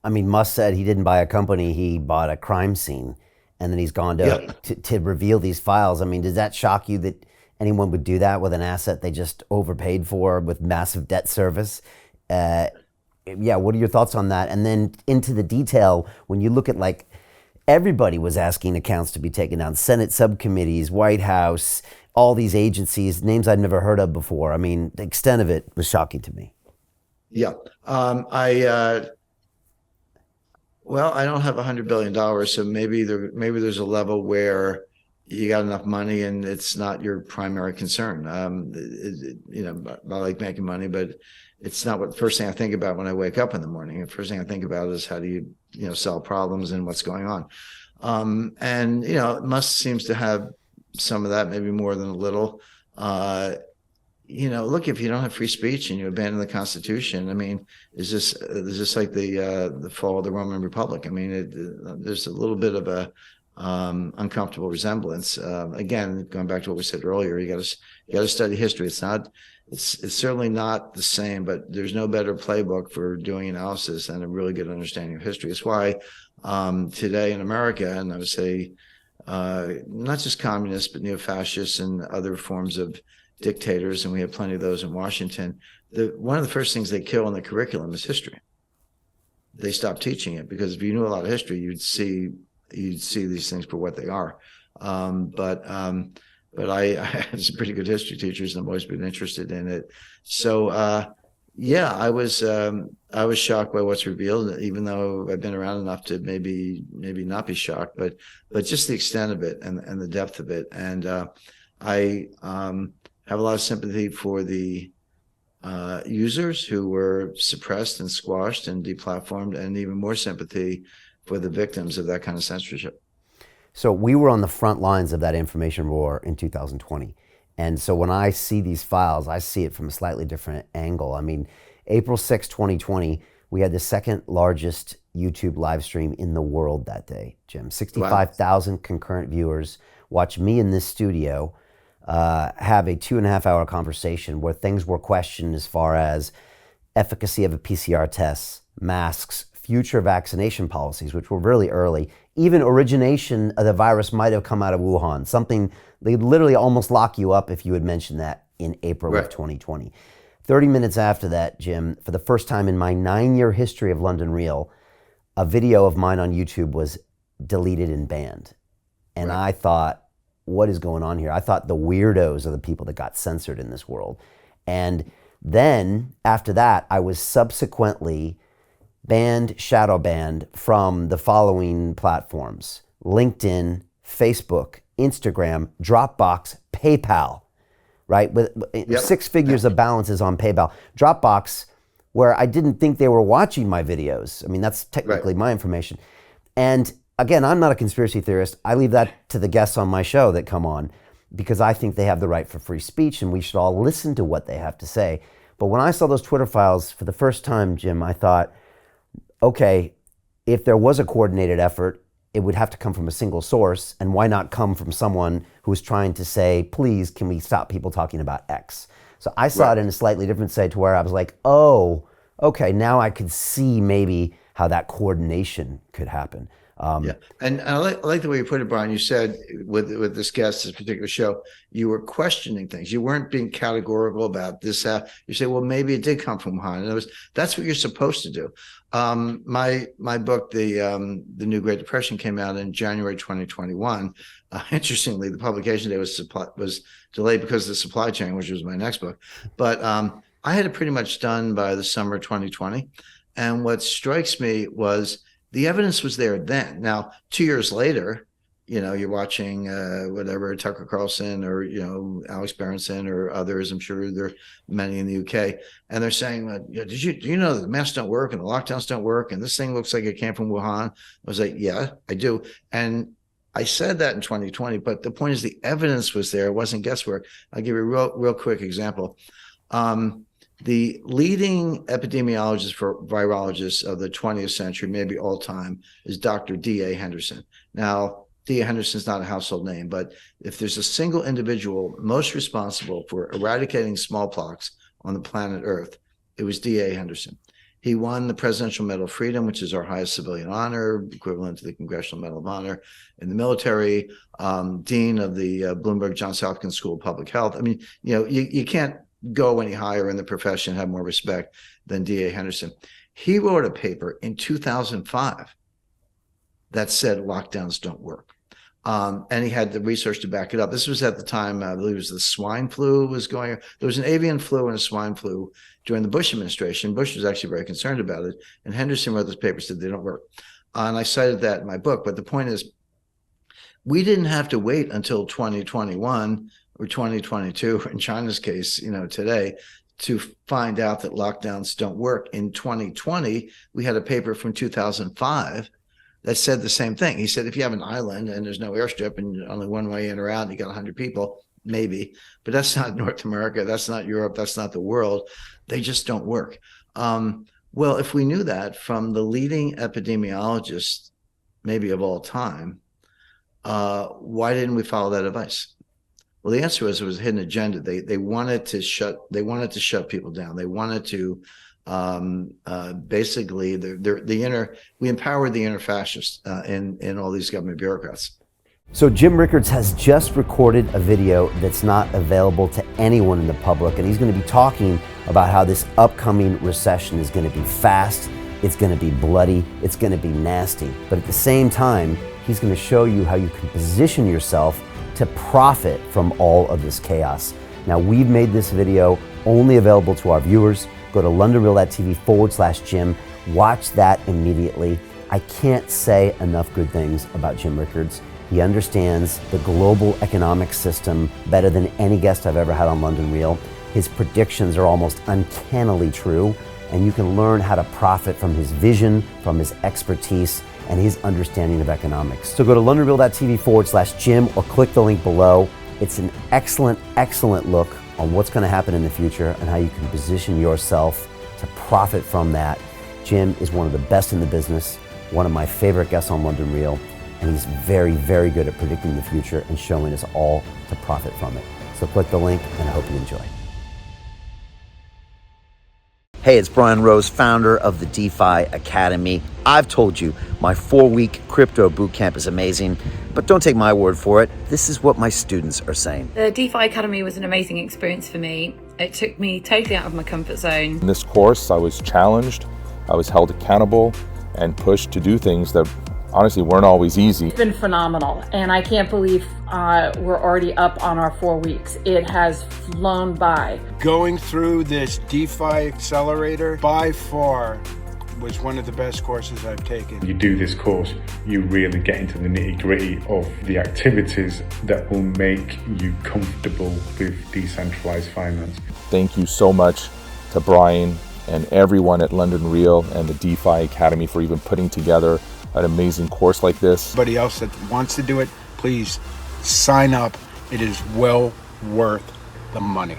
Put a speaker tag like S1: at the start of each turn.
S1: I mean, Musk said he didn't buy a company, he bought a crime scene. And then he's gone
S2: Yeah.
S1: to reveal these files. I mean, does that shock you that anyone would do that with an asset they just overpaid for with massive debt service? Uh, yeah, what are your thoughts on that? And then into the detail, when you look at like everybody was asking accounts to be taken down, Senate subcommittees, White House, all these agencies, names I'd never heard of before. I mean, the extent of it was shocking to me.
S2: Yeah. I Well, I don't have $100 billion, so maybe there's a level where you got enough money and it's not your primary concern. I like making money, but it's not what first thing I think about when I wake up in the morning. The first thing I think about is how do you solve problems and what's going on. And Musk seems to have some of that, maybe more than a little. Look, if you don't have free speech and you abandon the Constitution, I mean, is this like the fall of the Roman Republic? I mean, there's a little bit of a uncomfortable resemblance. Again, going back to what we said earlier, you got to study history. It's certainly not the same, but there's no better playbook for doing analysis than a really good understanding of history. It's why today in America, and I would say not just communists, but neo-fascists and other forms of dictators, and we have plenty of those in Washington. One of the first things they kill in the curriculum is history. They stop teaching it because if you knew a lot of history, you'd see these things for what they are. But I had some pretty good history teachers, and I've always been interested in it. So yeah, I was shocked by what's revealed, even though I've been around enough to maybe not be shocked, but just the extent of it and the depth of it. And I have a lot of sympathy for the users who were suppressed and squashed and deplatformed, and even more sympathy for the victims of that kind of censorship.
S1: So we were on the front lines of that information war in 2020. And so when I see these files, I see it from a slightly different angle. I mean, April 6, 2020, we had the second largest YouTube live stream in the world that day, Jim.
S2: Wow.
S1: 65,000 concurrent viewers watch me in this studio have a 2.5 hour conversation where things were questioned as far as efficacy of a PCR test, masks, future vaccination policies, which were really early. Even origination of the virus might have come out of Wuhan. Something they literally almost lock you up if you had mentioned that in April of
S2: Right.
S1: 2020. 30 minutes after that, Jim, for the first time in my 9 year history of London Real, a video of mine on YouTube was deleted and banned. And
S2: Right.
S1: I thought, what is going on here? I thought the weirdos are the people that got censored in this world. And then after that, I was subsequently banned, shadow banned from the following platforms: LinkedIn, Facebook, Instagram, Dropbox, PayPal, right? With
S2: Yep.
S1: six figures of balances on PayPal. Dropbox, where I didn't think they were watching my videos. I mean, that's
S2: Right.
S1: technically my information. And again, I'm not a conspiracy theorist. I leave that to the guests on my show that come on because I think they have the right for free speech and we should all listen to what they have to say. But when I saw those Twitter files for the first time, Jim, I thought, okay, if there was a coordinated effort, it would have to come from a single source. And why not come from someone who's trying to say, please, can we stop people talking about X? So I saw
S2: Right.
S1: it in a slightly different way to where I was like, oh, okay, now I could see maybe how that coordination could happen.
S2: Yeah, and I like the way you put it, Brian. You said with this guest, this particular show, you were questioning things. You weren't being categorical about this. You say, well, maybe it did come from Wuhan. And that's what you're supposed to do. My book, the New Great Depression, came out in January 2021. Interestingly, the publication date was delayed because of the supply chain, which was my next book. But I had it pretty much done by the summer 2020. And what strikes me was the evidence was there then. Now, 2 years later, you're watching whatever Tucker Carlson or Alex Berenson or others. I'm sure there are many in the UK, and they're saying, do you know that the masks don't work and the lockdowns don't work, and this thing looks like it came from Wuhan? I was like, yeah, I do, and I said that in 2020. But the point is, the evidence was there. It wasn't guesswork. I'll give you a real quick example. The leading epidemiologist for virologists of the 20th century, maybe all time, is Dr. D.A. Henderson. Now, D.A. Henderson's not a household name, but if there's a single individual most responsible for eradicating smallpox on the planet Earth, it was D.A. Henderson. He won the Presidential Medal of Freedom, which is our highest civilian honor, equivalent to the Congressional Medal of Honor in the military, dean of the Bloomberg Johns Hopkins School of Public Health. I mean, you can't go any higher in the profession, have more respect than D.A. Henderson. He wrote a paper in 2005 that said lockdowns don't work. And he had the research to back it up. This was at the time, I believe it was the swine flu was going. There was an avian flu and a swine flu during the Bush administration. Bush was actually very concerned about it. And Henderson wrote this paper, said they don't work. And I cited that in my book. But the point is, we didn't have to wait until 2021 or 2022, in China's case, today, to find out that lockdowns don't work. In 2020, we had a paper from 2005 that said the same thing. He said, if you have an island and there's no airstrip and only one way in or out, and you got 100 people, maybe, but that's not North America, that's not Europe, that's not the world. They just don't work. Well, if we knew that from the leading epidemiologist, maybe of all time, why didn't we follow that advice? Well, the answer was it was a hidden agenda. They wanted to shut people down. They wanted to basically we empowered the inner fascists in all these government bureaucrats.
S1: So Jim Rickards has just recorded a video that's not available to anyone in the public, and he's going to be talking about how this upcoming recession is going to be fast, it's going to be bloody, it's going to be nasty. But at the same time, he's going to show you how you can position yourself to profit from all of this chaos. Now, we've made this video only available to our viewers. Go to londonreal.tv/Jim. Watch that immediately. I can't say enough good things about Jim Rickards. He understands the global economic system better than any guest I've ever had on London Real. His predictions are almost uncannily true, and you can learn how to profit from his vision, from his expertise, and his understanding of economics. So go to londonreal.tv/Jim or click the link below. It's an excellent, excellent look on what's going to happen in the future and how you can position yourself to profit from that. Jim is one of the best in the business, one of my favorite guests on London Real, and he's very, very good at predicting the future and showing us all to profit from it. So click the link, and I hope you enjoy. Hey, it's Brian Rose, founder of the DeFi Academy. I've told you my 4-week crypto bootcamp is amazing, but don't take my word for it. This is what my students are saying.
S3: The DeFi Academy was an amazing experience for me. It took me totally out of my comfort zone.
S4: In this course, I was challenged, I was held accountable, and pushed to do things that honestly weren't always easy.
S5: It's been phenomenal, and I can't believe we're already up on our 4 weeks. It has flown by.
S6: Going through this DeFi accelerator by far was one of the best courses I've taken.
S7: You do this course, you really get into the nitty-gritty of the activities that will make you comfortable with decentralized finance.
S4: Thank you so much to Brian and everyone at London Real and the DeFi Academy for even putting together an amazing course like this.
S6: Anybody else that wants to do it, please sign up. It is well worth the money.